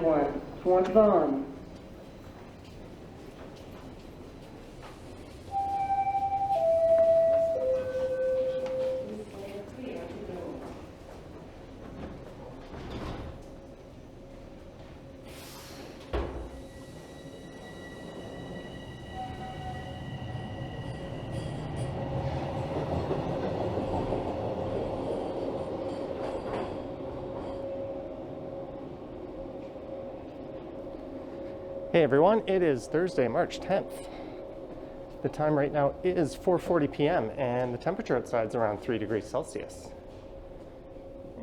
1, Swan. Hey everyone, it is Thursday, March 10th. The time right now is 4:40 p.m. and the temperature outside is around 3 degrees Celsius.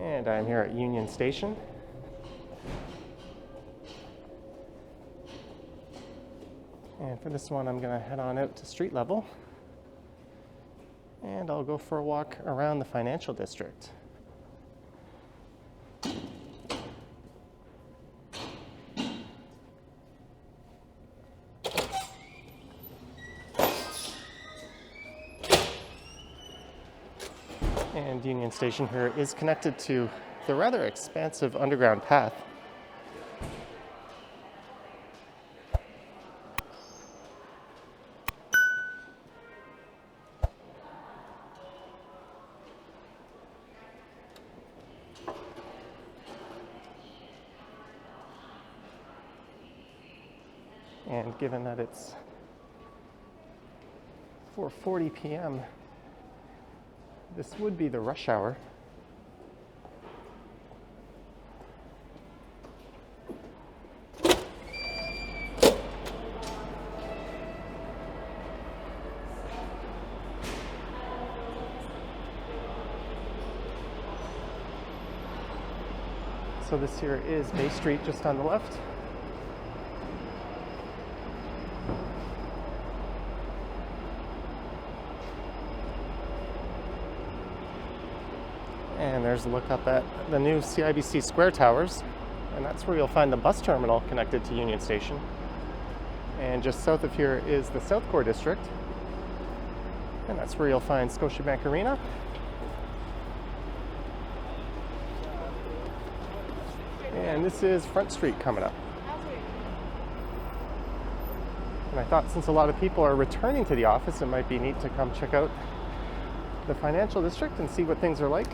And I'm here at Union Station. And for this one, I'm going to head on out to street level and I'll go for a walk around the financial district. And Union Station here is connected to the rather expansive underground path. And given that it's 4:40 p.m., this would be the rush hour. So this here is Bay Street just on the left. And there's a look up at the new CIBC Square Towers, and that's where you'll find the bus terminal connected to Union Station. And just south of here is the South Core District, and that's where you'll find Scotiabank Arena. And this is Front Street coming up. And I thought since a lot of people are returning to the office, it might be neat to come check out the financial district and see what things are like.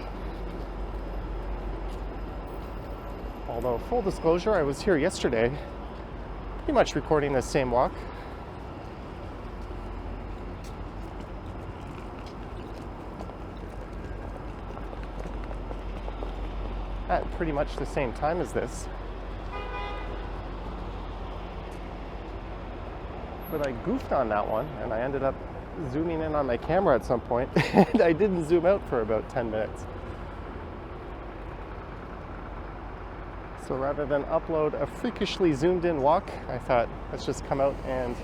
Although, full disclosure, I was here yesterday, pretty much recording this same walk. At pretty much the same time as this. But I goofed on that one, and I ended up zooming in on my camera at some point, and I didn't zoom out for about 10 minutes. So rather than upload a freakishly zoomed in walk, I thought, let's just come out and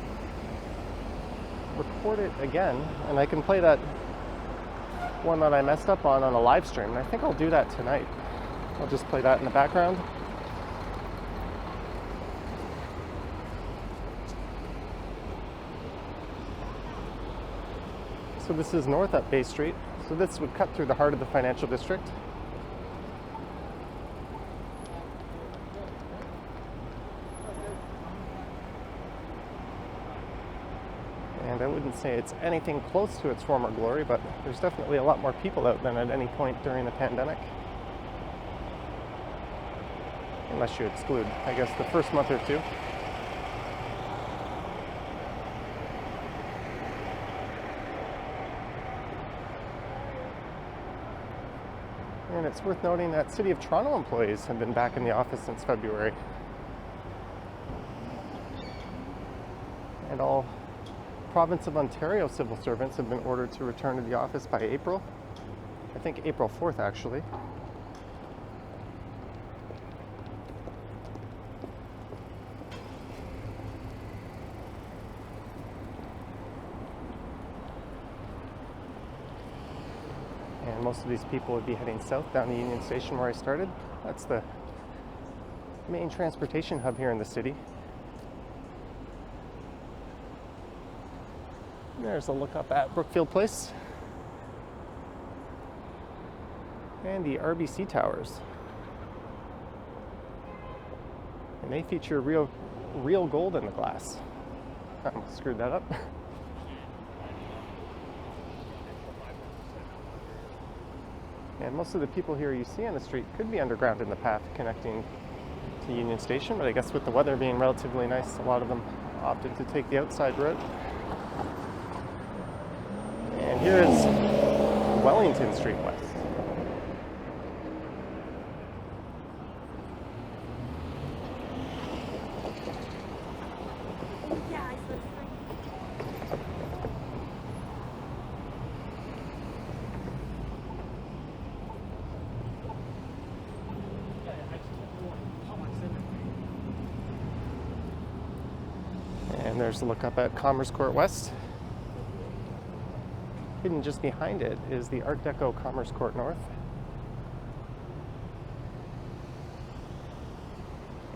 record it again. And I can play that one that I messed up on a live stream. And I think I'll do that tonight. I'll just play that in the background. So this is north up Bay Street. So this would cut through the heart of the financial district. And I wouldn't say it's anything close to its former glory, but there's definitely a lot more people out than at any point during the pandemic. Unless you exclude, I guess, the first month or two. And it's worth noting that City of Toronto employees have been back in the office since February. And all Province of Ontario civil servants have been ordered to return to the office by April. I think April 4th, actually. And most of these people would be heading south down to Union Station where I started. That's the main transportation hub here in the city. There's a look up at Brookfield Place and the RBC Towers. And they feature real gold in the glass. I almost screwed that up. And most of the people here you see on the street could be underground in the path connecting to Union Station, but I guess with the weather being relatively nice, a lot of them opted to take the outside route. And here is Wellington Street West. And there's a look up at Commerce Court West. Hidden just behind it is the Art Deco Commerce Court North.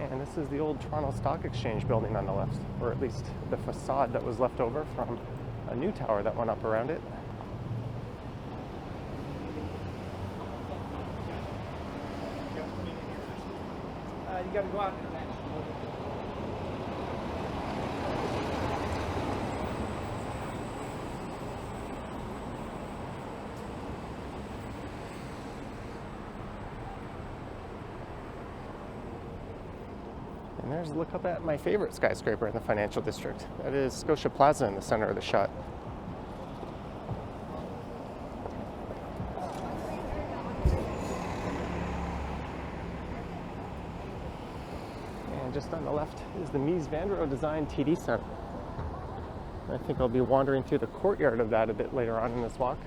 And this is the old Toronto Stock Exchange building on the left, or at least the facade that was left over from a new tower that went up around it. You got to go out in that. And there's a look up at my favorite skyscraper in the financial district. That is Scotia Plaza in the center of the shot. And just on the left is the Mies van der Rohe designed TD Center. I think I'll be wandering through the courtyard of that a bit later on in this walk.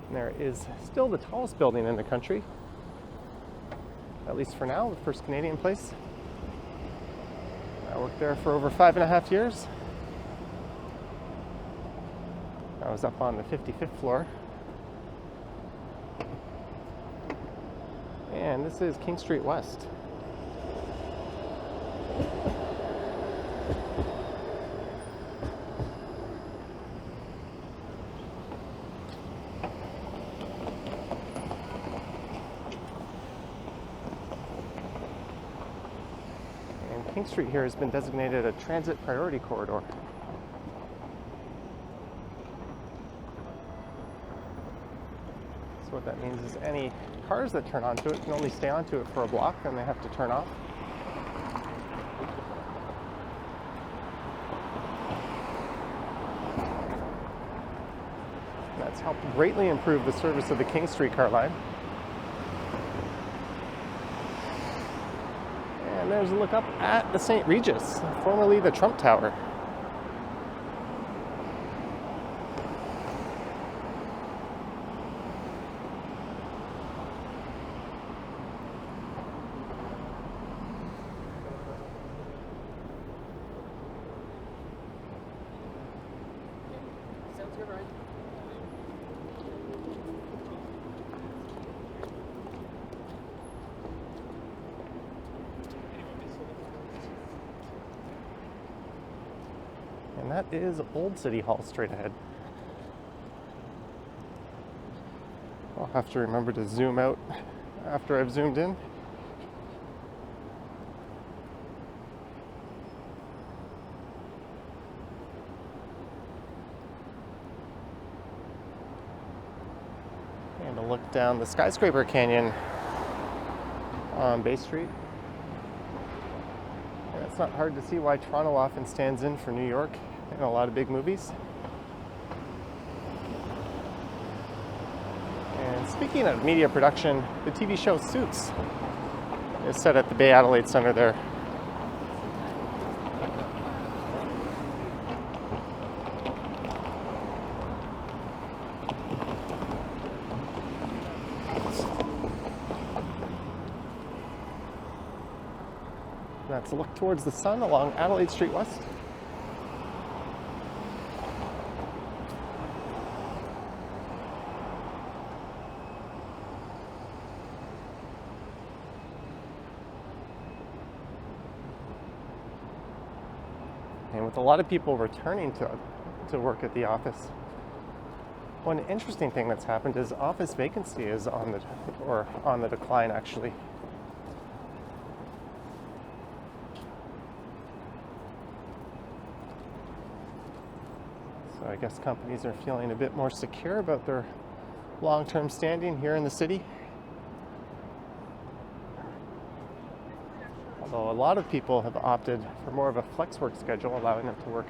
And there is still the tallest building in the country, at least for now, the First Canadian Place. I worked there for over 5.5 years. I was up on the 55th floor. And this is King Street West. King Street here has been designated a transit priority corridor. So what that means is any cars that turn onto it can only stay onto it for a block, then they have to turn off. That's helped greatly improve the service of the King Streetcar line. And there's a look up at the St. Regis, formerly the Trump Tower. Sounds good, right? And that is Old City Hall straight ahead. I'll have to remember to zoom out after I've zoomed in. And a look down the skyscraper canyon on Bay Street. And it's not hard to see why Toronto often stands in for New York in a lot of big movies. And speaking of media production, the TV show Suits is set at the Bay Adelaide Centre there. That's a look towards the sun along Adelaide Street West. And with a lot of people returning to work at the office, one interesting thing that's happened is office vacancy is on the decline actually. So I guess companies are feeling a bit more secure about their long-term standing here in the city. Although a lot of people have opted for more of a flex work schedule, allowing them to work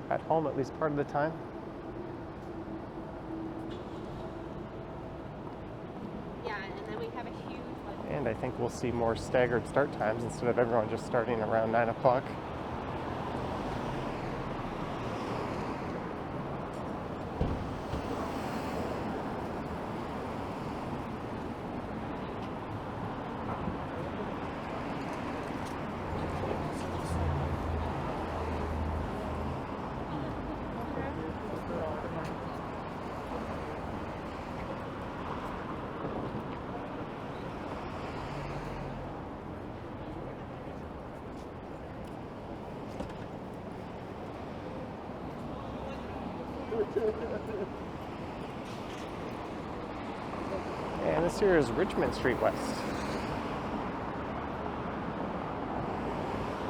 at home at least part of the time. Yeah, and then we have a huge And I think we'll see more staggered start times instead of everyone just starting around 9 o'clock. And this here is Richmond Street West.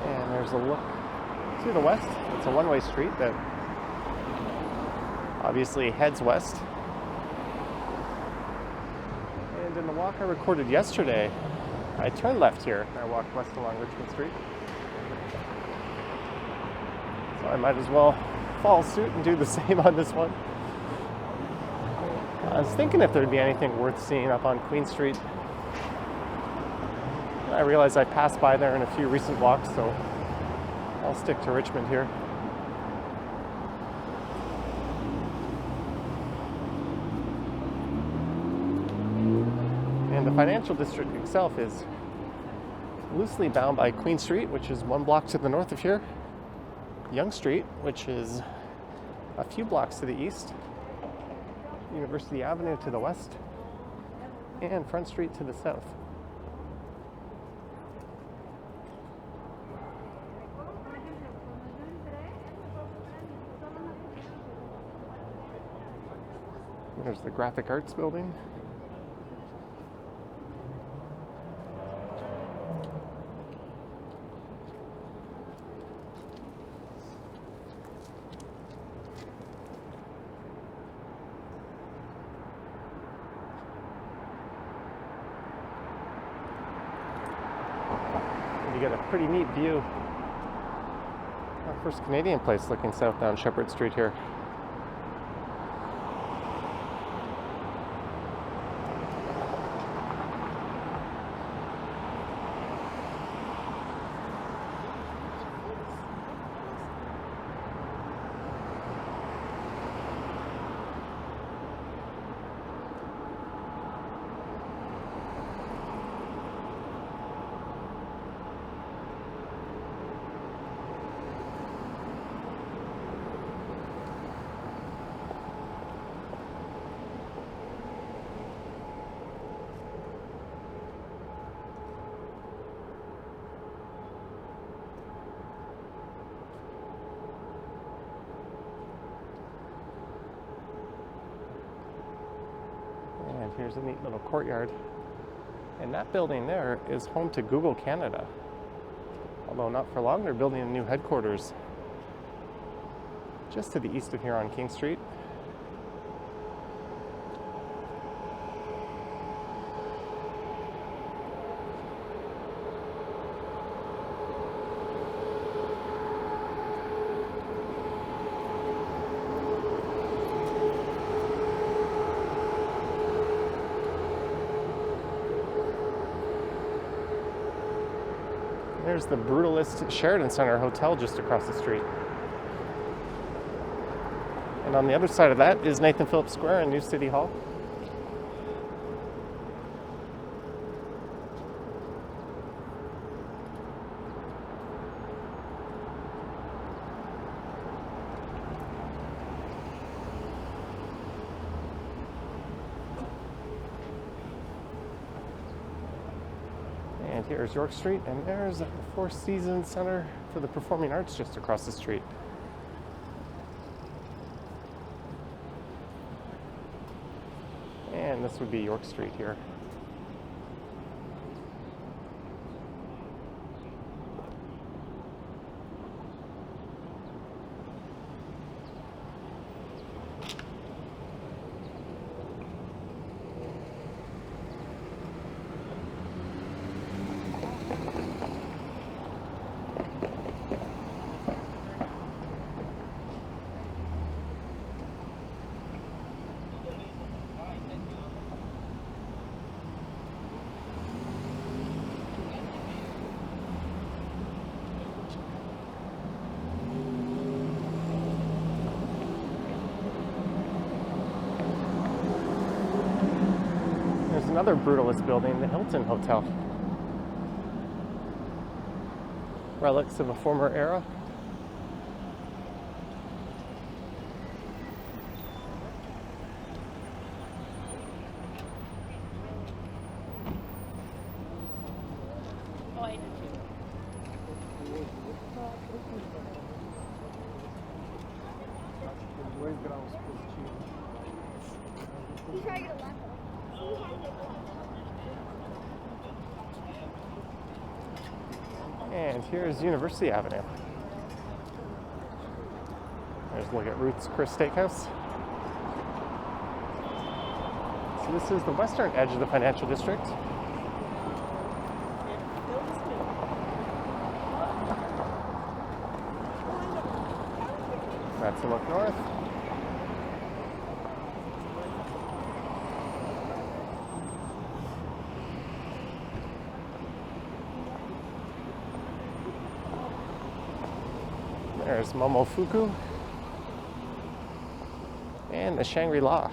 And there's a look to the west. It's a one-way street that obviously heads west. And in the walk I recorded yesterday, I turned left here. I walked west along Richmond Street. So I might as well follow suit and do the same on this one. I was thinking if there'd be anything worth seeing up on Queen Street. I realized I passed by there in a few recent walks, so I'll stick to Richmond here. And the financial district itself is loosely bound by Queen Street, which is one block to the north of here, Yonge Street, which is a few blocks to the east, University Avenue to the west, and Front Street to the south. There's the Graphic Arts Building. You get a pretty neat view. Our first Canadian place looking south down Shepherd Street here. And here's a neat little courtyard. And that building there is home to Google Canada. Although not for long, they're building a new headquarters just to the east of here on King Street. There's the brutalist Sheridan Center Hotel just across the street. And on the other side of that is Nathan Phillips Square and New City Hall. And here's York Street, and there's the Four Seasons Center for the Performing Arts just across the street. And this would be York Street here. another brutalist building, the Hilton Hotel. Relics of a former era. Oh, I did too. He's trying to get a laptop. And here's University Avenue. There's a look at Ruth's Chris Steakhouse. So this is the western edge of the financial district. That's a look north. There's Momofuku and the Shangri-La.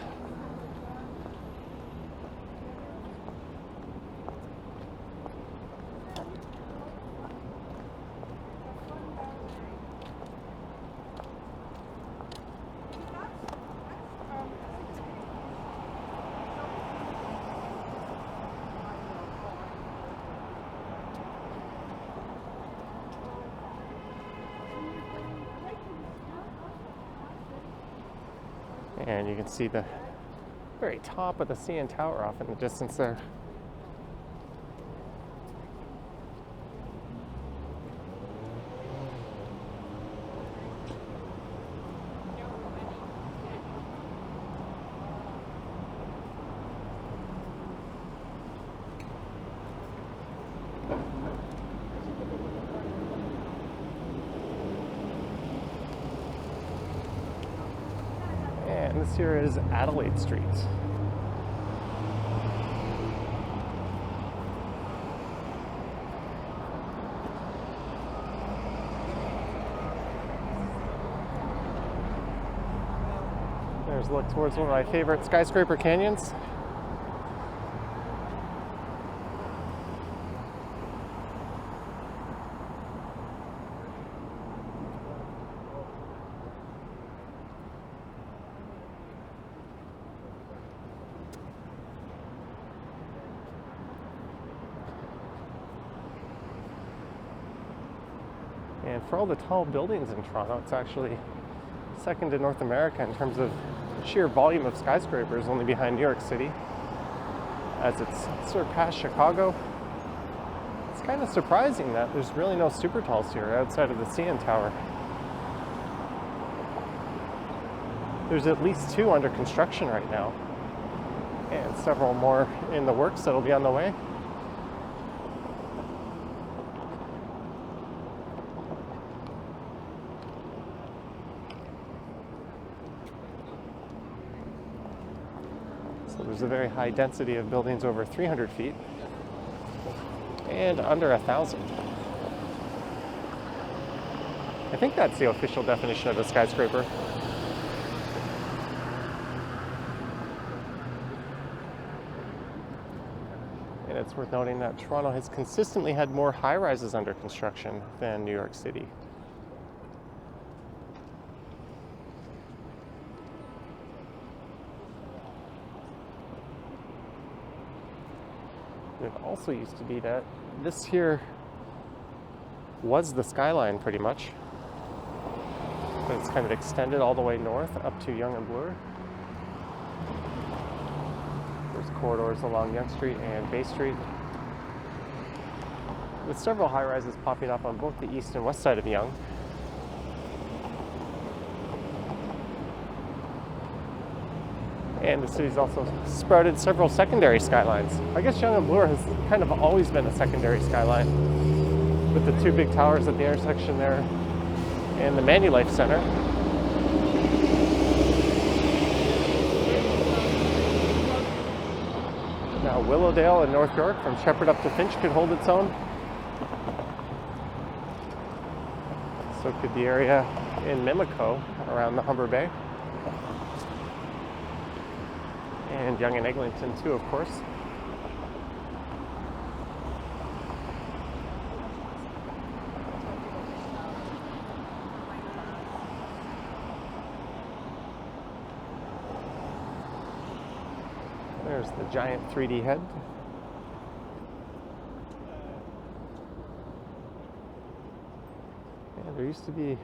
And you can see the very top of the CN Tower off in the distance there. And this here is Adelaide Street. There's a look towards one of my favorite skyscraper canyons. And for all the tall buildings in Toronto, it's actually second to North America in terms of sheer volume of skyscrapers, only behind New York City, as it's surpassed Chicago. It's kind of surprising that there's really no super talls here outside of the CN Tower. There's at least 2 under construction right now, and several more in the works that'll be on the way. So there's a very high density of buildings over 300 feet and under 1,000. I think that's the official definition of a skyscraper. And it's worth noting that Toronto has consistently had more high-rises under construction than New York City. It also used to be that this here was the skyline pretty much. But it's kind of extended all the way north up to Yonge and Bloor. There's corridors along Yonge Street and Bay Street, with several high-rises popping up on both the east and west side of Yonge. And the city's also sprouted several secondary skylines. I guess Yonge and Bloor has kind of always been a secondary skyline, with the 2 big towers at the intersection there and the Manulife Center. Now Willowdale in North York, from Shepherd up to Finch, could hold its own. So could the area in Mimico around the Humber Bay. And Yonge and Eglinton too, of course. There's the giant 3D head. Yeah, there used to be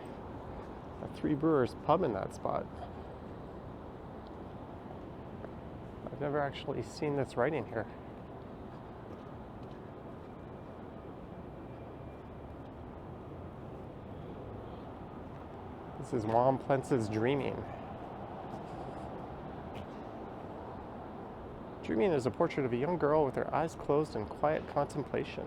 a Three Brewers pub in that spot. I've never actually seen this writing here. This is Juan Plence's Dreaming. Dreaming is a portrait of a young girl with her eyes closed in quiet contemplation.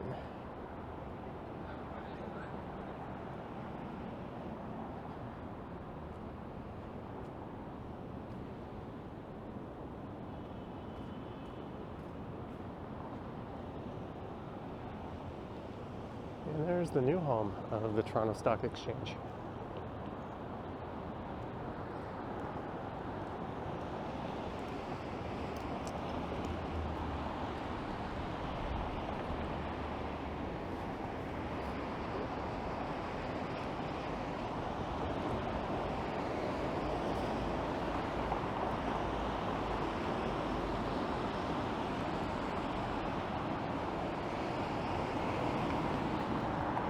And there's the new home of the Toronto Stock Exchange.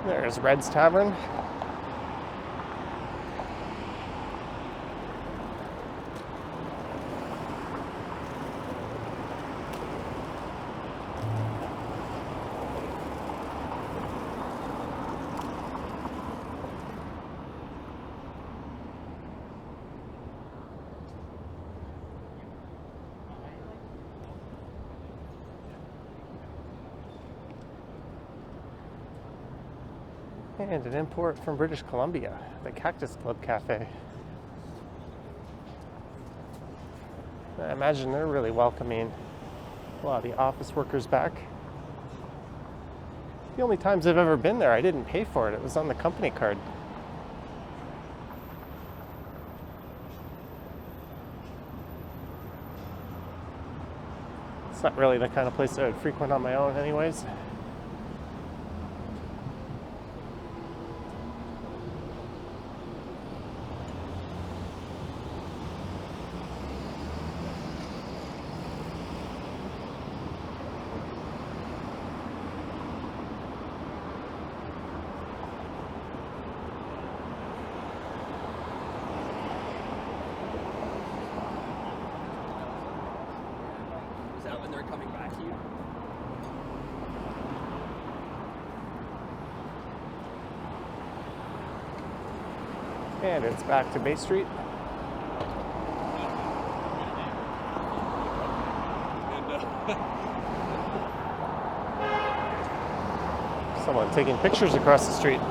There's Red's Tavern. And an import from British Columbia, the Cactus Club Cafe. I imagine they're really welcoming a lot of the office workers back. The only times I've ever been there, I didn't pay for it. It was on the company card. It's not really the kind of place I would frequent on my own anyways. When they're coming back to you. And it's back to Bay Street. Someone taking pictures across the street.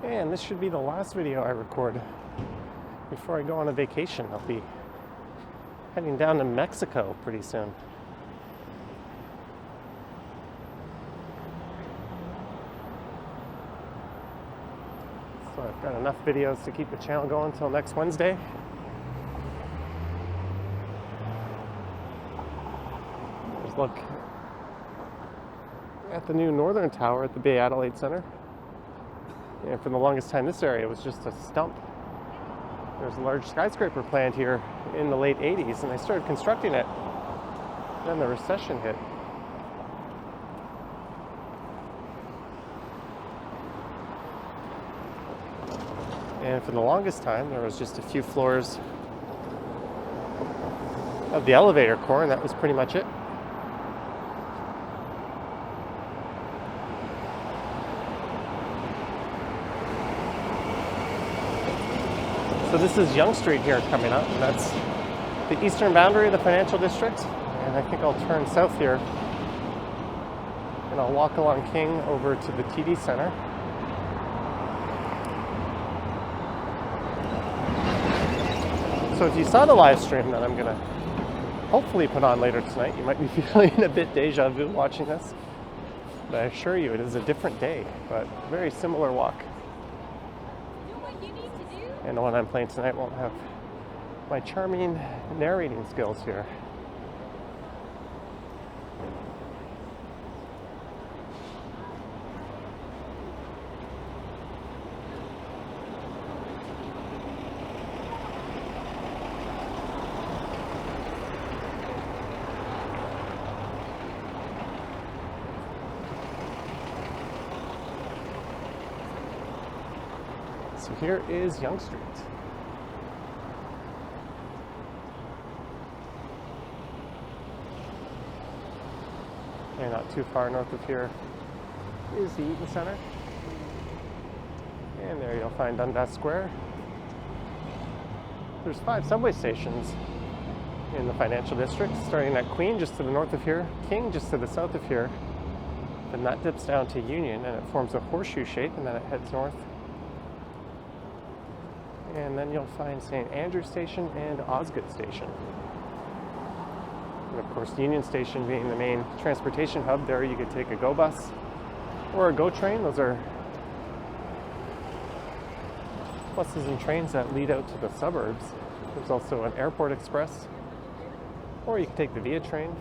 And this should be the last video I record before I go on a vacation. I'll be heading down to Mexico pretty soon. So I've got enough videos to keep the channel going until next Wednesday. There's a look at the new Northern Tower at the Bay Adelaide Centre. And for the longest time, this area was just a stump. There was a large skyscraper planned here in the late 80s, and they started constructing it. Then the recession hit. And for the longest time, there was just a few floors of the elevator core, and that was pretty much it. So this is Yonge Street here coming up, and that's the eastern boundary of the financial district. And I think I'll turn south here, and I'll walk along King over to the TD Center. So if you saw the live stream that I'm gonna hopefully put on later tonight, you might be feeling a bit deja vu watching this. But I assure you, it is a different day, but very similar walk. And the one I'm playing tonight won't have my charming narrating skills here. So here is Yonge Street. And not too far north of here is the Eaton Center. And there you'll find Dundas Square. There's 5 subway stations in the financial district, starting at Queen just to the north of here, King just to the south of here. Then that dips down to Union and it forms a horseshoe shape, and then it heads north. And then you'll find St. Andrew Station and Osgood Station. And of course, Union Station being the main transportation hub, there you could take a GO bus or a GO train. Those are buses and trains that lead out to the suburbs. There's also an Airport Express, or you can take the Via train.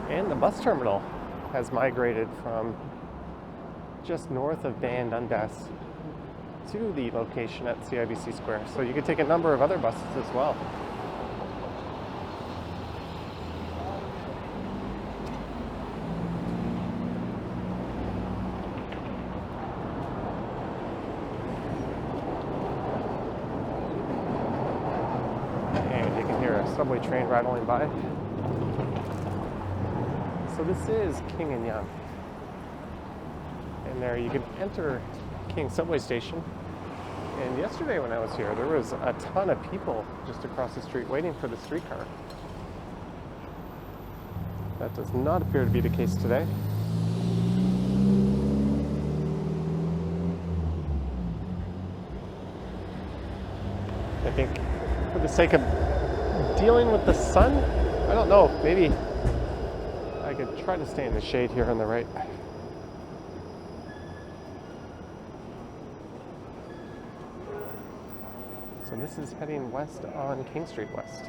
And the bus terminal has migrated from just north of Ban Dundas to the location at CIBC Square. So you could take a number of other buses as well. And you can hear a subway train rattling by. So this is King and Yonge. And there you can enter King subway station. And yesterday when I was here, there was a ton of people just across the street waiting for the streetcar. That does not appear to be the case today. I think for the sake of dealing with the sun, I don't know, maybe I could try to stay in the shade here on the right. So this is heading west on King Street West.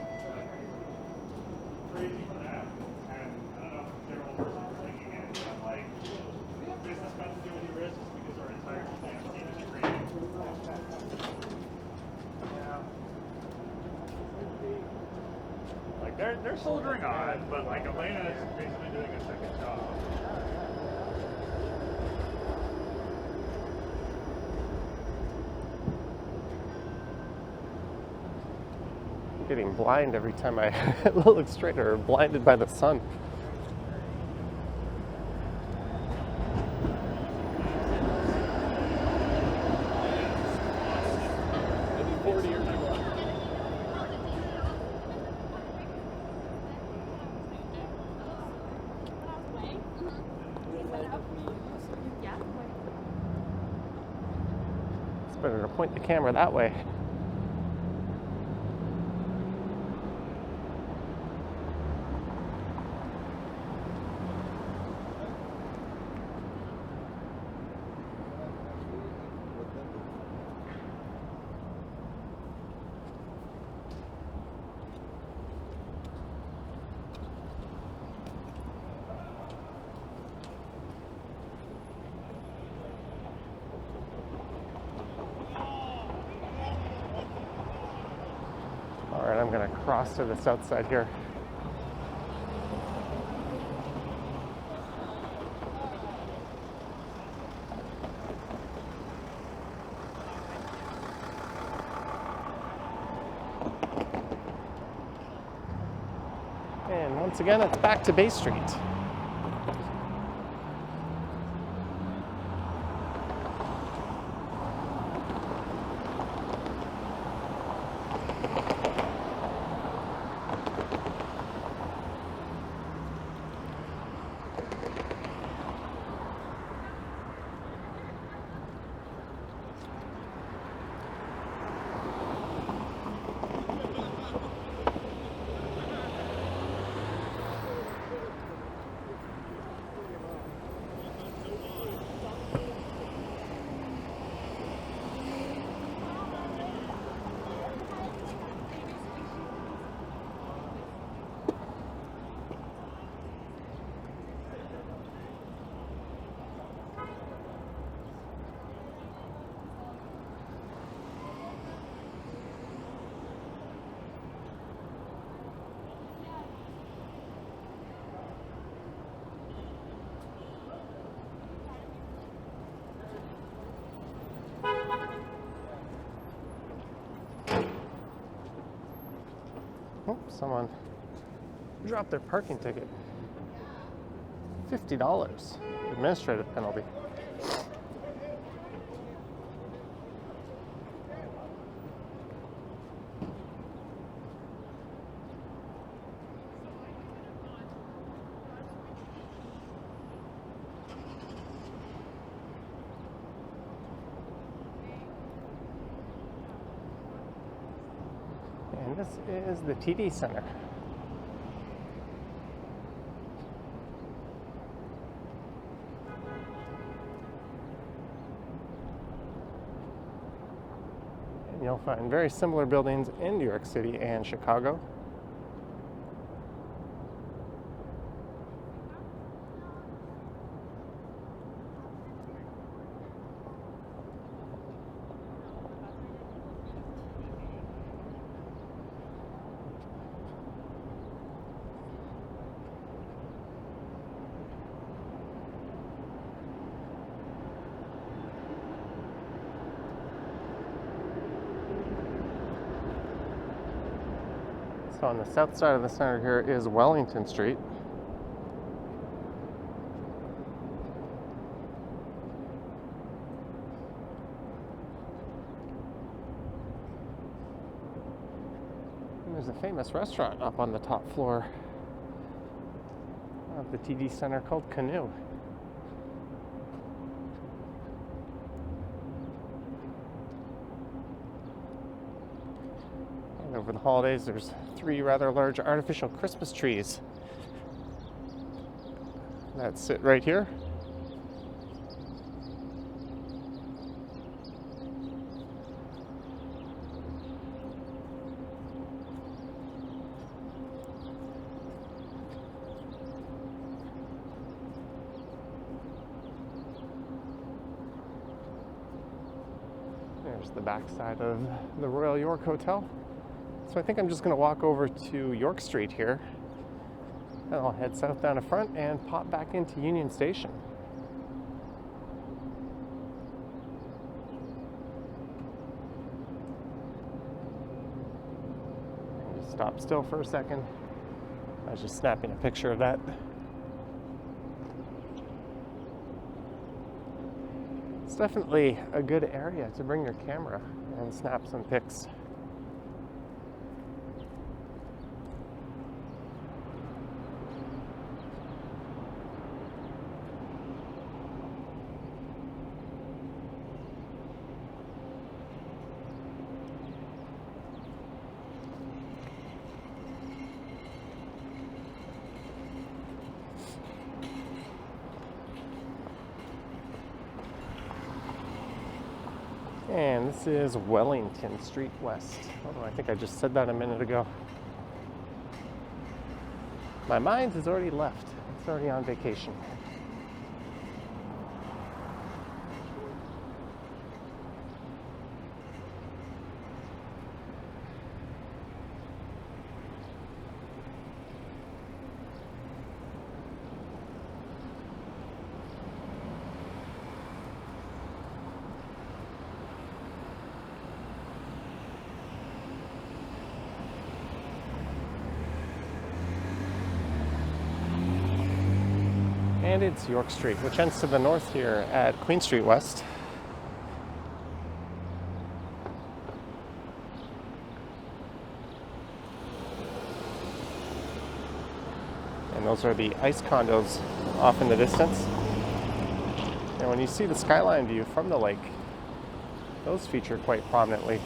Like they're soldiering on, but like Elena is basically doing a second job. I'm getting blind every time I look straight, or blinded by the sun. It's better to point the camera that way. All right, I'm going to cross to the south side here. And once again, it's back to Bay Street. Oh, someone dropped their parking ticket. $50 administrative penalty. And this is the TD Center. And you'll find very similar buildings in New York City and Chicago. So on the south side of the center here is Wellington Street. And there's a famous restaurant up on the top floor of the TD Center called Canoe. And over the holidays, there's 3 rather large artificial Christmas trees that sit right here. There's the backside of the Royal York Hotel. So I think I'm just going to walk over to York Street here, and I'll head south down the front and pop back into Union Station. Just stop still for a second. I was just snapping a picture of that. It's definitely a good area to bring your camera and snap some pics. And this is Wellington Street West. Oh, I think I just said that a minute ago. My mind has already left. It's already on vacation. And it's York Street, which ends to the north here at Queen Street West. And those are the ICE condos off in the distance. And when you see the skyline view from the lake, those feature quite prominently.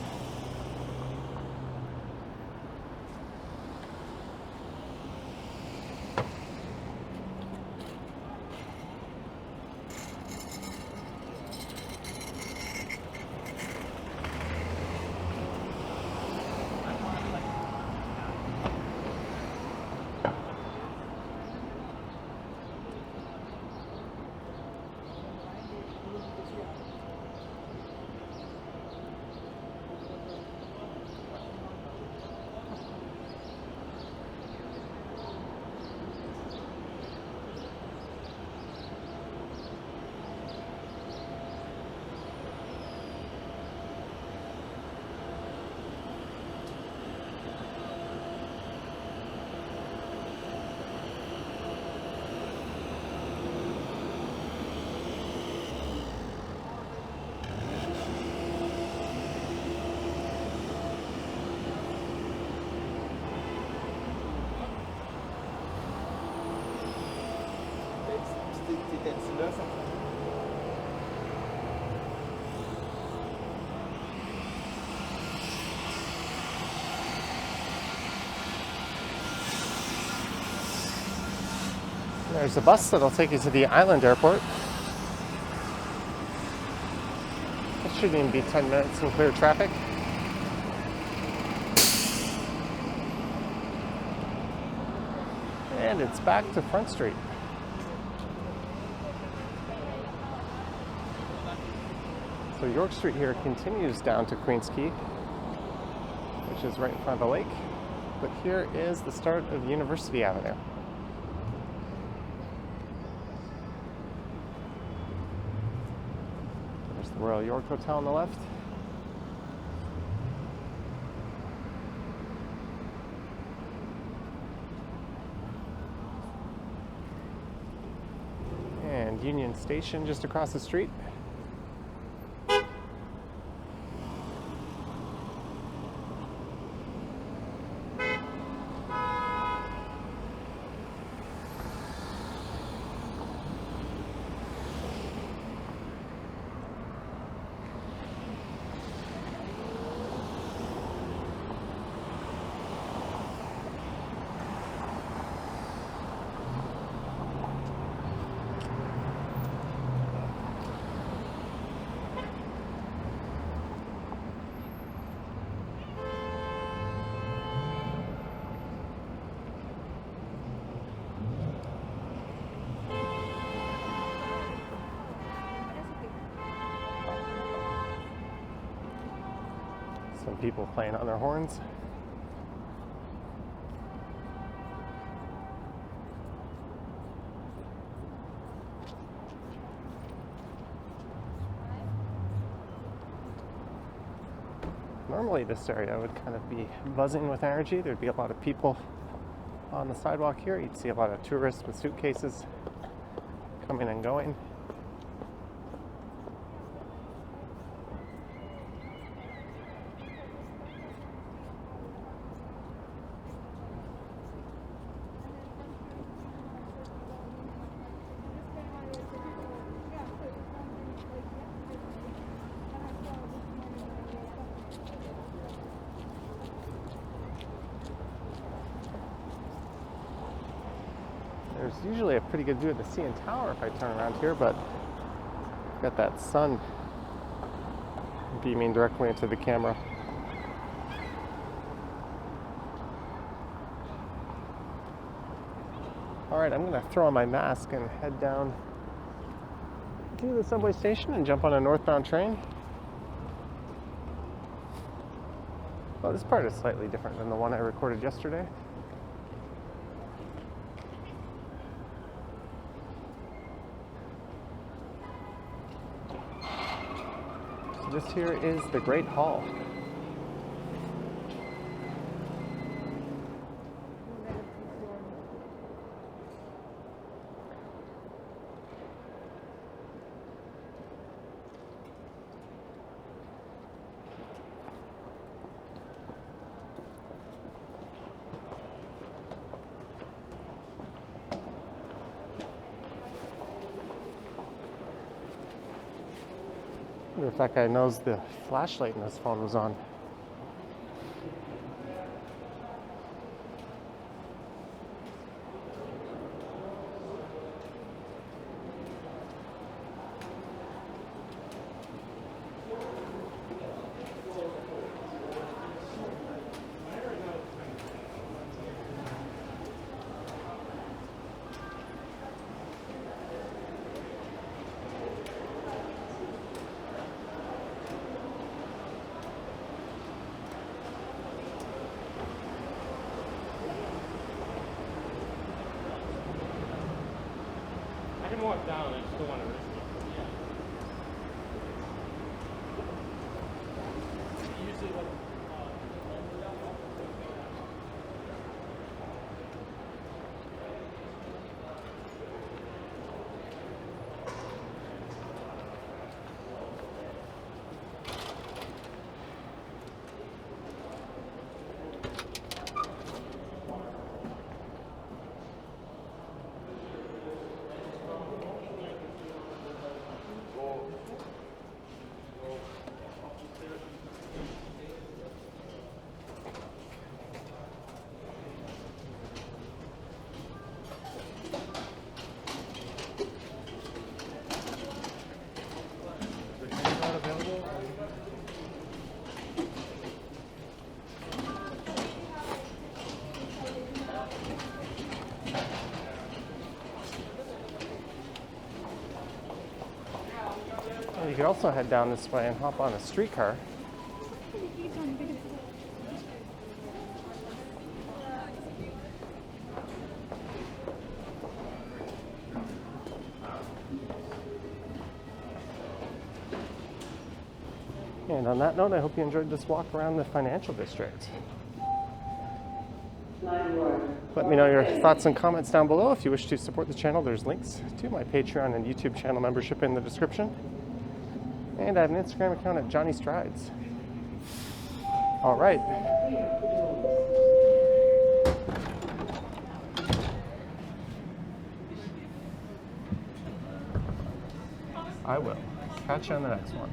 There's a bus that'll take you to the island airport. It shouldn't even be 10 minutes in clear traffic. And it's back to Front Street. So York Street here continues down to Queens Quay, which is right in front of the lake. But here is the start of University Avenue. There's the Royal York Hotel on the left. And Union Station just across the street. Some people playing on their horns. Normally this area would kind of be buzzing with energy. There'd be a lot of people on the sidewalk here. You'd see a lot of tourists with suitcases coming and going. There's usually a pretty good view of the CN Tower if I turn around here, but got that sun beaming directly into the camera. Alright, I'm going to throw on my mask and head down to the subway station and jump on a northbound train. Well, this part is slightly different than the one I recorded yesterday. This here is the Great Hall. I wonder if that guy knows the flashlight in his phone was on. I can walk down, I just don't want to risk it. Usually what could also head down this way and hop on a streetcar. And on that note, I hope you enjoyed this walk around the financial district. Let me know your thoughts and comments down below. If you wish to support the channel, there's links to my Patreon and YouTube channel membership in the description. And I have an Instagram account at Johnny Strides. All right. I will catch you on the next one.